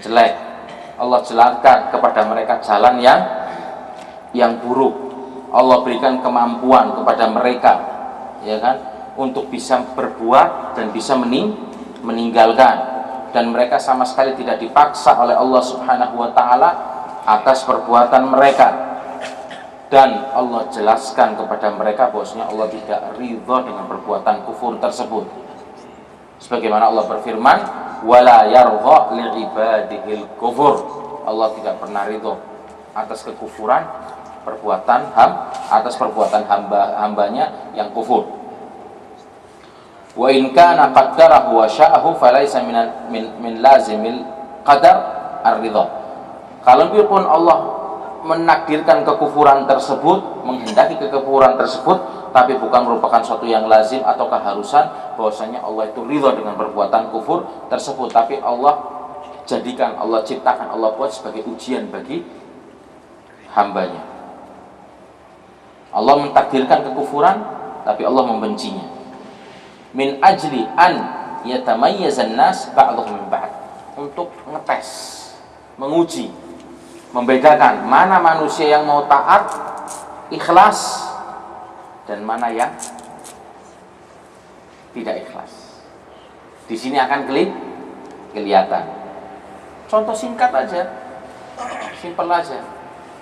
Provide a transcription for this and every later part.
jelek. Allah jelaskan kepada mereka jalan yang buruk. Allah berikan kemampuan kepada mereka, ya kan, untuk bisa berbuat dan bisa meninggalkan, dan mereka sama sekali tidak dipaksa oleh Allah Subhanahu wa taala atas perbuatan mereka. Dan Allah jelaskan kepada mereka bahwasanya Allah tidak ridha dengan perbuatan kufur tersebut. Sebagaimana Allah berfirman, wala yarda li'ibadihil kufur. Allah tidak pernah ridha atas kekufuran atas perbuatan hambanya yang kufur. Wa in kana qaddarahu wa sya'ahu falaysa min lazimil qadar ar-ridha. Kalaupun Allah menakdirkan kekufuran tersebut, menghendaki kekufuran tersebut, tapi bukan merupakan suatu yang lazim atau keharusan bahwasanya Allah itu ridha dengan perbuatan kufur tersebut, tapi Allah jadikan, Allah ciptakan, Allah buat sebagai ujian bagi hambanya. Allah mentakdirkan kekufuran, tapi Allah membencinya. Min ajli an yatamayyazan nas ba'dhum min ba'd, untuk ngetes, menguji, membedakan mana manusia yang mau taat, ikhlas, dan mana yang tidak ikhlas. Di sini akan kelihatan. Contoh singkat aja, simpel aja.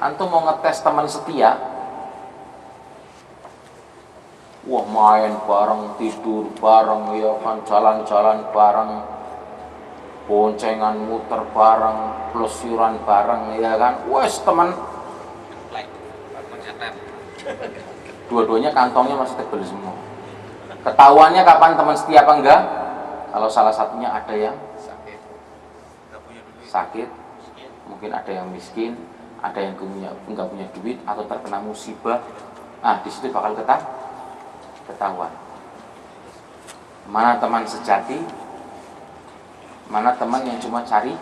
Antum mau ngetes teman setia, wah main bareng, tidur bareng, ya kan, jalan-jalan bareng, boncengan muter bareng, pelesiran bareng, ya kan, wes teman. Dua-duanya kantongnya masih tebal semua. Ketahuannya kapan teman setia apa enggak? Kalau salah satunya ada yang sakit, mungkin ada yang miskin, ada yang enggak punya duit atau terkena musibah. Nah, di situ bakal ketahuan mana teman sejati, mana teman yang cuma cari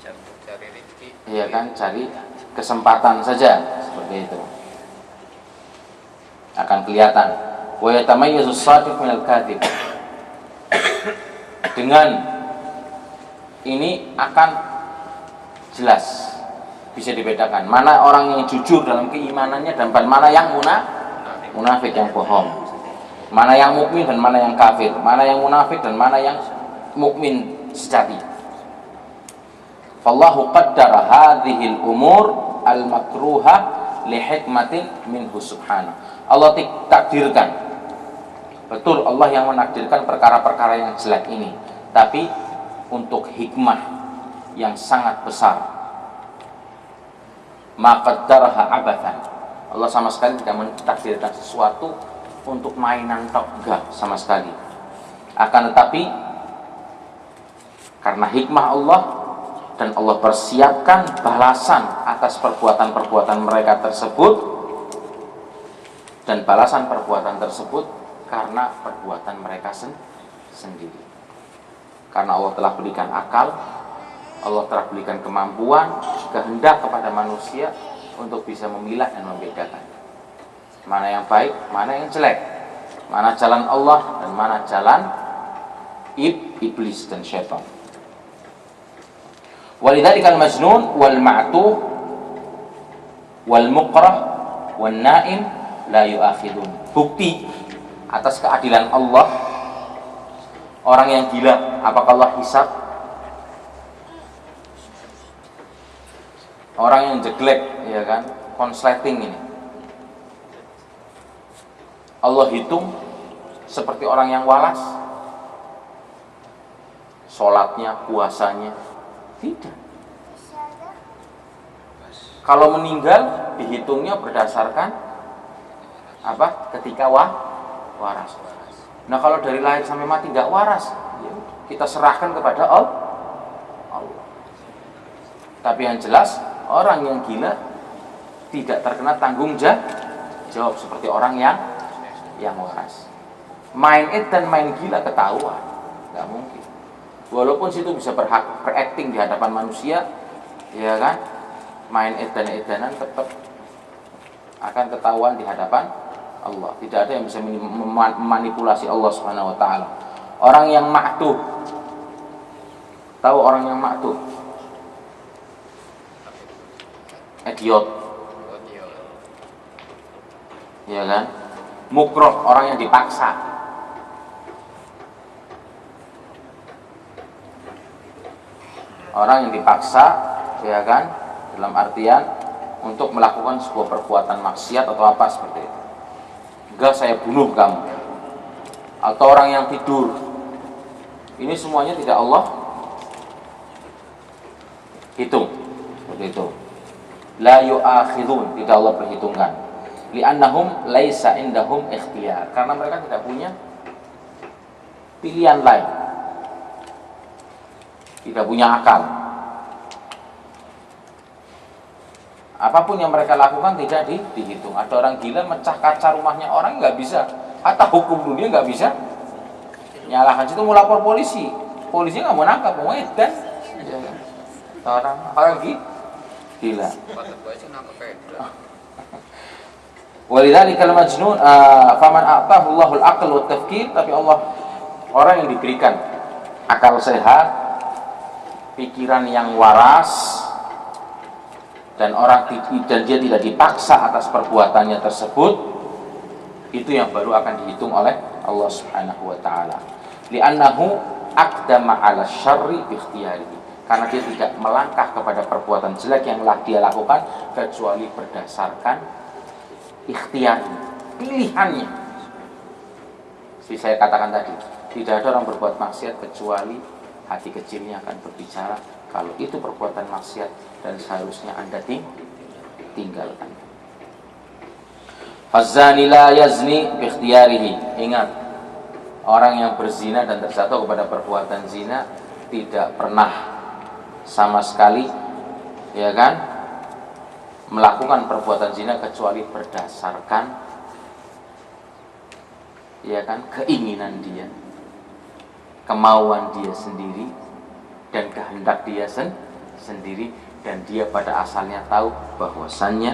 rezeki, iya kan, cari kesempatan saja, seperti itu. Akan kelihatan. Wa yatamayyazu as-shadiq minal kadhib. Dengan ini akan jelas, bisa dibedakan mana orang yang jujur dalam keimanannya dan mana yang munafik, yang bohong, mana yang mukmin dan mana yang kafir, mana yang munafik dan mana yang mukmin sejati. Fallahu qaddara hadhil umur al-makruha li hikmatin minhu subhanahu. Allah takdirkan, betul, Allah yang menakdirkan perkara-perkara yang jelek ini, tapi untuk hikmah yang sangat besar. Ma qaddaraha abathan. Allah sama sekali tidak mentakdirkan sesuatu untuk mainan tok, enggak sama sekali. Akan tetapi karena hikmah Allah, dan Allah persiapkan balasan atas perbuatan-perbuatan mereka tersebut, dan balasan perbuatan tersebut karena perbuatan mereka sendiri. Karena Allah telah berikan akal, Allah telah berikan kemampuan, kehendak kepada manusia untuk bisa memilah dan membedakan mana yang baik, mana yang jelek, mana jalan Allah dan mana jalan iblis dan syaitan. Walidzalika al-majnun wal ma'tuh wal mukrah wan naim la yu'akhidun. Bukti atas keadilan Allah, orang yang gila apakah Allah hisab? Orang yang jeglek, ya kan, konsleting ini Allah hitung seperti orang yang walas, sholatnya, puasanya, tidak. Kalau meninggal dihitungnya berdasarkan apa? Ketika waras. Nah, kalau dari lahir sampai mati nggak waras, ya kita serahkan kepada Allah. Tapi yang jelas, orang yang gila tidak terkena tanggung jawab seperti orang yang waras. Main dan main gila ketahuan, nggak mungkin. Walaupun situ bisa berakting di hadapan manusia, ya kan, main edan-edanan tetap akan ketahuan di hadapan Allah. Tidak ada yang bisa memanipulasi Allah Subhanahu wa taala. Orang yang ma'tuh, Tahu orang yang maktuh? Idiot. Ya kan? Mukroh, orang yang dipaksa. Orang yang dipaksa, ya kan? Dalam artian untuk melakukan sebuah perbuatan maksiat atau apa seperti itu. Enggak, saya bunuh kamu. Atau orang yang tidur. Ini semuanya tidak Allah hitung. Seperti itu. La yu'akhidun, tidak Allah perhitungkan. Li'annahum laisa indahum ikhtiyar, karena mereka tidak punya pilihan lain, tidak punya akal. Apapun yang mereka lakukan tidak dihitung. Ada orang gila mecah kaca rumahnya orang, nggak bisa. Hatta hukum dunia nggak bisa nyalakan. Situ mau lapor polisi, polisi nggak mau nangkap, mau edan. Orang gila. Walidzalikal majnun faman a'tahu Allahul aql wat tafkir, tapi Allah, orang yang diberikan akal sehat, pikiran yang waras, dan dia tidak dipaksa atas perbuatannya tersebut, itu yang baru akan dihitung oleh Allah Subhanahu wa taala. Li'annahu aqdama 'ala syarri bi ikhtiyarihi, karena dia tidak melangkah kepada perbuatan jelek yang dia lakukan kecuali berdasarkan ikhtiar, pilihannya. Seperti saya katakan tadi, tidak ada orang berbuat maksiat kecuali hati kecilnya akan berbicara kalau itu perbuatan maksiat dan seharusnya Anda tinggalkan. Fazani la yazni bi ikhtiyarihi. Ingat, orang yang berzina dan terjatuh kepada perbuatan zina tidak pernah sama sekali, ya kan, melakukan perbuatan zina kecuali berdasarkan, ya kan, keinginan dia, kemauan dia sendiri, dan kehendak dia sendiri, dan dia pada asalnya tahu bahwasannya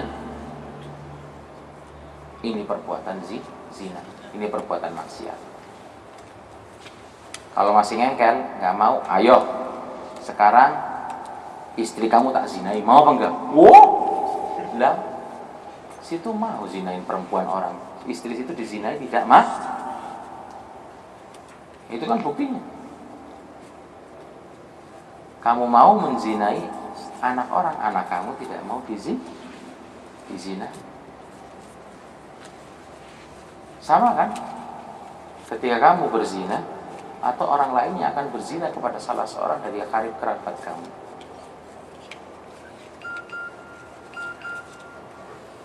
ini perbuatan zina, ini perbuatan maksiat. Kalau masih ngengkel, nggak mau, ayo sekarang istri kamu tak zinai, mau apa enggak? Wow, lah, situ mau zinain perempuan orang, istri situ dizinai tidak mah? Itu kan buktinya. Kamu mau menzinai anak orang, anak kamu tidak mau dizina. Sama kan? Ketika kamu berzina atau orang lainnya akan berzina kepada salah seorang dari karib kerabat kamu,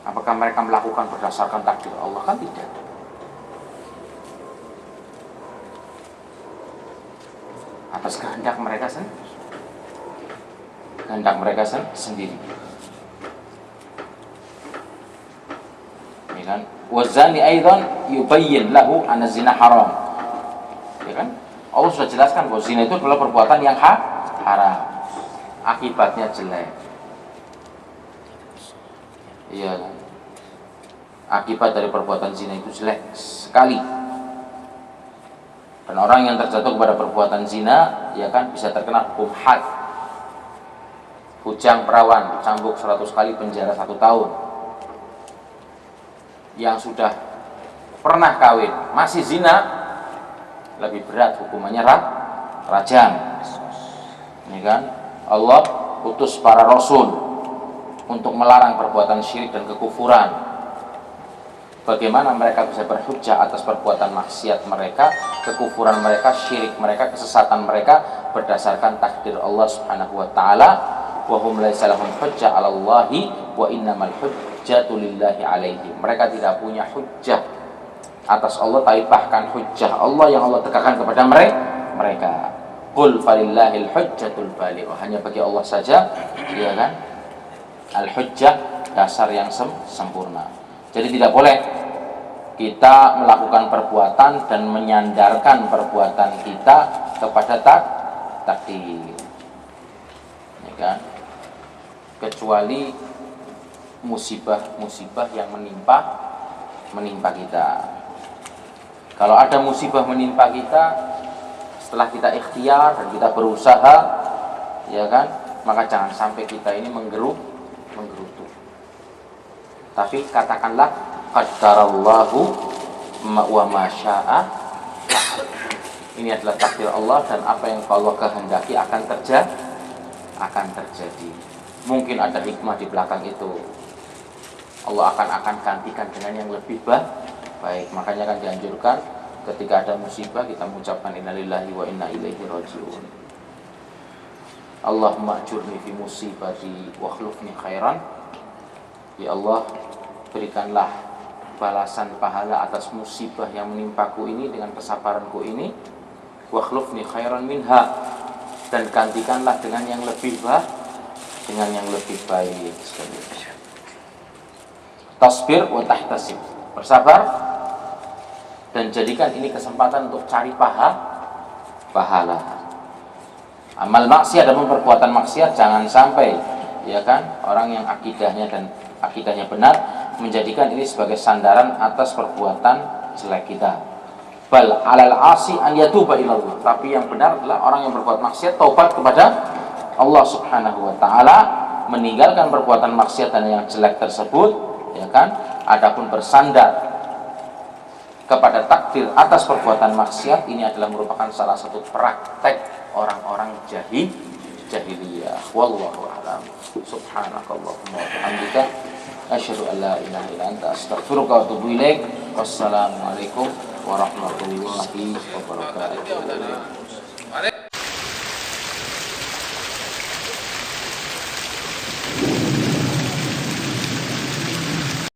apakah mereka melakukan berdasarkan takdir Allah? Kan tidak. Atas kehendak mereka sendiri. Ya kan? Wazani aidan yubayyin lahu anna zina haram. Ya kan? Allah sudah jelaskan bahwa zina itu adalah perbuatan yang haram. Akibatnya jelek. Iya kan? Akibat dari perbuatan zina itu jelek sekali. Dan orang yang terjatuh kepada perbuatan zina, ya kan, bisa terkena hukum had, bujang perawan, cambuk 100 kali, penjara 1 tahun. Yang sudah pernah kawin masih zina, lebih berat hukumannya rajam. Ya kan? Allah utus para rasul untuk melarang perbuatan syirik dan kekufuran. Bagaimana mereka bisa berhujjah atas perbuatan maksiat mereka, kekufuran mereka, syirik mereka, kesesatan mereka berdasarkan takdir Allah Subhanahu wa taala, wa hum laisa lahum hujjah 'ala Allahi wa innamal hujjatu lillahi 'alaihi. Mereka tidak punya hujjah atas Allah, tapi bahkan hujjah Allah yang Allah tegakkan kepada mereka. Qul falillahil hujjatul baligh. Hanya bagi Allah saja, ya kan, al-hujjah, dasar yang sempurna. Jadi tidak boleh kita melakukan perbuatan dan menyandarkan perbuatan kita kepada takdir, ya kan? Kecuali musibah-musibah yang menimpa kita. Kalau ada musibah menimpa kita, setelah kita ikhtiar dan kita berusaha, ya kan, maka jangan sampai kita ini menggerutu. Tapi katakanlah qaddarallahu wa ma syaa. Ini adalah takdir Allah dan apa yang Allah kehendaki akan terjadi. Mungkin ada hikmah di belakang itu. Allah akan gantikan dengan yang lebih baik. Makanya kan dianjurkan ketika ada musibah kita mengucapkan innalillahi wa inna ilaihi raji'un. Allahumma ajurni fi musibati wa akhlifni khairan. Ya Allah, berikanlah balasan pahala atas musibah yang menimpaku ini dengan kesabaranku ini. Wa akhlifni khairan minha, dan gantikanlah dengan yang lebih baik. Tasbir wa tahtasib, bersabar dan jadikan ini kesempatan untuk cari pahala. Amal maksiat dan perbuatan maksiat jangan sampai, ya kan, orang yang akidahnya benar menjadikan ini sebagai sandaran atas perbuatan jelek kita. Bal alal asi an yatuba ilallah. Tapi yang benar adalah orang yang berbuat maksiat taubat kepada Allah Subhanahu wa taala, meninggalkan perbuatan maksiat dan yang jelek tersebut, ya kan? Adapun bersandar kepada takdir atas perbuatan maksiat, ini adalah merupakan salah satu praktek orang-orang jahiliyah. Wallahu a'lam. Subhanakallahumma wa bihamdika asyhadu an la ilaha illa anta astaghfiruka wa atubu ilaik. Wassalamualaikum warahmatullahi wabarakatuh.